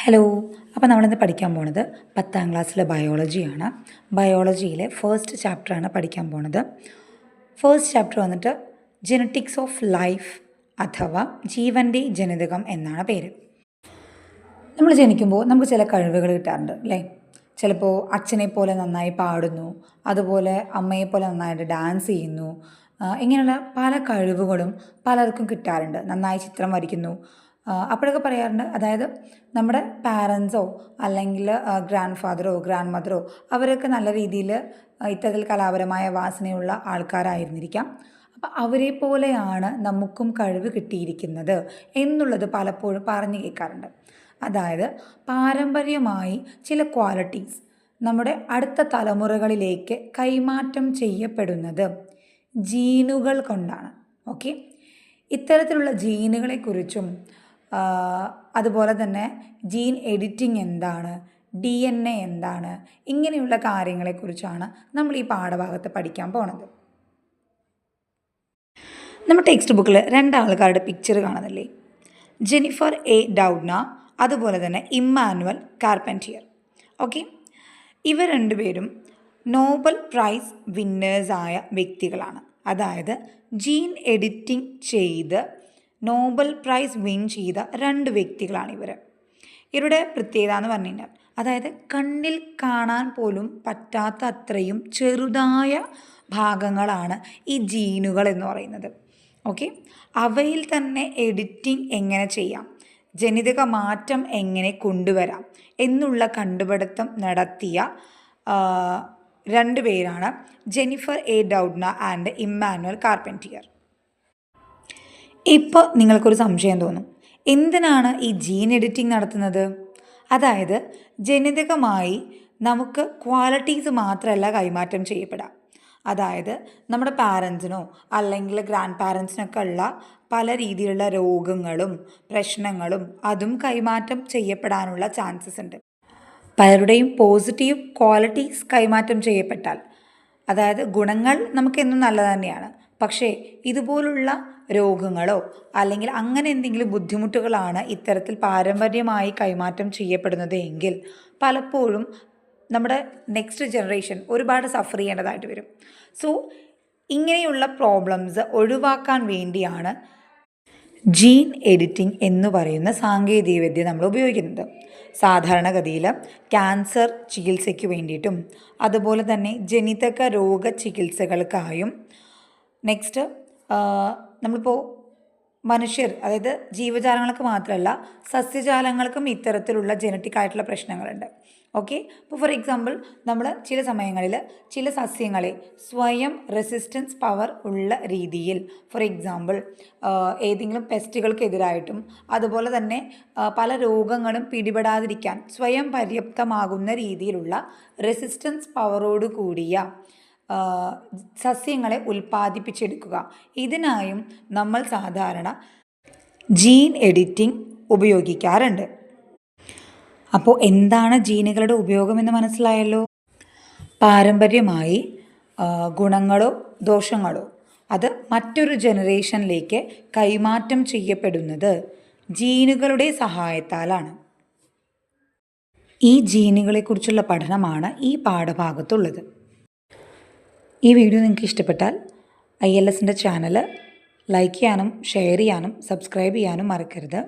Hello. അപ്പോൾ നമ്മളിന്ന് പഠിക്കാൻ പോണത് 10ാം ക്ലാസ്സിലെ ബയോളജിയാണ്. ബയോളജിയിലെ ഫസ്റ്റ് ചാപ്റ്ററാണ് പഠിക്കാൻ പോണത്. ഫസ്റ്റ് ചാപ്റ്റർ വന്നിട്ട് ജെനറ്റിക്സ് ഓഫ് ലൈഫ് അഥവാ ജീവൻ്റെ ജനിതകം എന്നാണ് പേര്. നമ്മൾ ജനിക്കുമ്പോൾ നമുക്ക് ചില കഴിവുകൾ കിട്ടാറുണ്ട് അല്ലേ? ചിലപ്പോൾ അച്ഛനെ പോലെ നന്നായി പാടുന്നു, അതുപോലെ അമ്മയെ പോലെ നന്നായിട്ട് ഡാൻസ് ചെയ്യുന്നു. ഇങ്ങനെയുള്ള പല കഴിവുകളും പലർക്കും കിട്ടാറുണ്ട്. നന്നായി ചിത്രം വരയ്ക്കുന്നു. അപ്പോഴൊക്കെ പറയാറുണ്ട്, അതായത് നമ്മുടെ പാരൻസോ അല്ലെങ്കിൽ ഗ്രാൻഡ് ഫാദറോ ഗ്രാൻഡ് മദറോ അവരൊക്കെ നല്ല രീതിയിൽ ഇത്തരത്തിൽ കലാപരമായ വാസനയുള്ള ആൾക്കാരായിരുന്നിരിക്കാം. അപ്പം അവരെ പോലെയാണ് നമുക്കും കഴിവ് കിട്ടിയിരിക്കുന്നത് എന്നുള്ളത് പലപ്പോഴും പറഞ്ഞു കേൾക്കാറുണ്ട്. അതായത് പാരമ്പര്യമായി ചില ക്വാളിറ്റീസ് നമ്മുടെ അടുത്ത തലമുറകളിലേക്ക് കൈമാറ്റം ചെയ്യപ്പെടുന്നത് ജീനുകൾ കൊണ്ടാണ്. ഓക്കെ, ഇത്തരത്തിലുള്ള ജീനുകളെക്കുറിച്ചും അതുപോലെ തന്നെ ജീൻ എഡിറ്റിംഗ് എന്താണ്, DNA എന്താണ്, ഇങ്ങനെയുള്ള കാര്യങ്ങളെക്കുറിച്ചാണ് നമ്മൾ ഈ പാഠഭാഗത്ത് പഠിക്കാൻ പോണത്. നമ്മൾ ടെക്സ്റ്റ് ബുക്കിൽ രണ്ടാൾക്കാരുടെ പിക്ചർ കാണുന്നില്ലേ? ജെനിഫർ എ ഡൗഡ്ന, അതുപോലെ തന്നെ ഇമ്മാനുവൽ കാർപെൻറ്റിയർ. ഓക്കെ, ഇവർ രണ്ടുപേരും നോബൽ പ്രൈസ് വിന്നേഴ്സായ വ്യക്തികളാണ്. അതായത് ജീൻ എഡിറ്റിംഗ് ചെയ്ത് നോബൽ പ്രൈസ് വിൻ ചെയ്ത രണ്ട് വ്യക്തികളാണ് ഇവർ. ഇവരുടെ പ്രത്യേകത എന്ന് പറഞ്ഞു കഴിഞ്ഞാൽ, അതായത് കണ്ണിൽ കാണാൻ പോലും പറ്റാത്ത അത്രയും ചെറുതായ ഭാഗങ്ങളാണ് ഈ ജീനുകൾ എന്ന് പറയുന്നത്. ഓക്കെ, അവയിൽ തന്നെ എഡിറ്റിംഗ് എങ്ങനെ ചെയ്യാം, ജനിതക മാറ്റം എങ്ങനെ കൊണ്ടുവരാം എന്നുള്ള കണ്ടുപിടുത്തം നടത്തിയ രണ്ട് പേരാണ് Jennifer A Doudna and Emmanuel Charpentier. ഇപ്പോൾ നിങ്ങൾക്കൊരു സംശയം തോന്നും, എന്തിനാണ് ഈ ജീൻ എഡിറ്റിംഗ് നടത്തുന്നത്? അതായത് ജനിതകമായി നമുക്ക് ക്വാളിറ്റീസ് മാത്രമല്ല കൈമാറ്റം ചെയ്യപ്പെടാം. അതായത് നമ്മുടെ പാരൻസിനോ അല്ലെങ്കിൽ ഗ്രാൻഡ് പാരൻസിനൊക്കെ ഉള്ള പല രീതിയിലുള്ള രോഗങ്ങളും പ്രശ്നങ്ങളും അതും കൈമാറ്റം ചെയ്യപ്പെടാനുള്ള ചാൻസസ് ഉണ്ട്. പലരുടെയും പോസിറ്റീവ് ക്വാളിറ്റീസ് കൈമാറ്റം ചെയ്യപ്പെട്ടാൽ, അതായത് ഗുണങ്ങൾ നമുക്കെന്നും നല്ലത് തന്നെയാണ്, പക്ഷേ ഇതുപോലുള്ള രോഗങ്ങളോ അല്ലെങ്കിൽ അങ്ങനെ എന്തെങ്കിലും ബുദ്ധിമുട്ടുകളാണ് ഇത്തരത്തിൽ പാരമ്പര്യമായി കൈമാറ്റം ചെയ്യപ്പെടുന്നത് എങ്കിൽ പലപ്പോഴും നമ്മുടെ നെക്സ്റ്റ് ജനറേഷൻ ഒരുപാട് സഫർ ചെയ്യേണ്ടതായിട്ട് വരും. സോ ഇങ്ങനെയുള്ള പ്രോബ്ലംസ് ഒഴിവാക്കാൻ വേണ്ടിയാണ് ജീൻ എഡിറ്റിംഗ് എന്ന് പറയുന്ന സാങ്കേതികവിദ്യ നമ്മൾ ഉപയോഗിക്കുന്നത്. സാധാരണഗതിയിൽ ക്യാൻസർ ചികിത്സയ്ക്ക് വേണ്ടിയിട്ടും അതുപോലെ തന്നെ ജനിതക രോഗ ചികിത്സകൾക്കായും നെക്സ്റ്റ് നമ്മളിപ്പോൾ മനുഷ്യർ, അതായത് ജീവജാലങ്ങൾക്ക് മാത്രമല്ല സസ്യജാലങ്ങൾക്കും ഇത്തരത്തിലുള്ള ജനറ്റിക് ആയിട്ടുള്ള പ്രശ്നങ്ങളുണ്ട്. ഓക്കെ, ഇപ്പോൾ ഫോർ എക്സാമ്പിൾ നമ്മൾ ചില സമയങ്ങളിൽ ചില സസ്യങ്ങളെ സ്വയം റെസിസ്റ്റൻസ് പവർ ഉള്ള രീതിയിൽ, ഫോർ എക്സാമ്പിൾ ഏതെങ്കിലും പെസ്റ്റുകൾക്കെതിരായിട്ടും അതുപോലെ തന്നെ പല രോഗങ്ങളും പിടിപെടാതിരിക്കാൻ സ്വയം പര്യാപ്തമാകുന്ന രീതിയിലുള്ള റെസിസ്റ്റൻസ് പവറോട് കൂടിയ സസ്യങ്ങളെ ഉൽപ്പാദിപ്പിച്ചെടുക്കുക. ഇതിനായും നമ്മൾ സാധാരണ ജീൻ എഡിറ്റിംഗ് ഉപയോഗിക്കാറുണ്ട്. അപ്പോൾ എന്താണ് ജീനുകളുടെ ഉപയോഗമെന്ന് മനസ്സിലായല്ലോ. പാരമ്പര്യമായി ഗുണങ്ങളോ ദോഷങ്ങളോ അത് മറ്റൊരു ജനറേഷനിലേക്ക് കൈമാറ്റം ചെയ്യപ്പെടുന്നത് ജീനുകളുടെ സഹായത്താലാണ്. ഈ ജീനുകളെക്കുറിച്ചുള്ള പഠനമാണ് ഈ പാഠഭാഗത്തുള്ളത്. ഈ വീഡിയോ നിങ്ങൾക്ക് ഇഷ്ടപ്പെട്ടാൽ ILSൻ്റെ ചാനൽ ലൈക്ക് ചെയ്യാനും ഷെയർ ചെയ്യാനും സബ്സ്ക്രൈബ് ചെയ്യാനും മറക്കരുത്.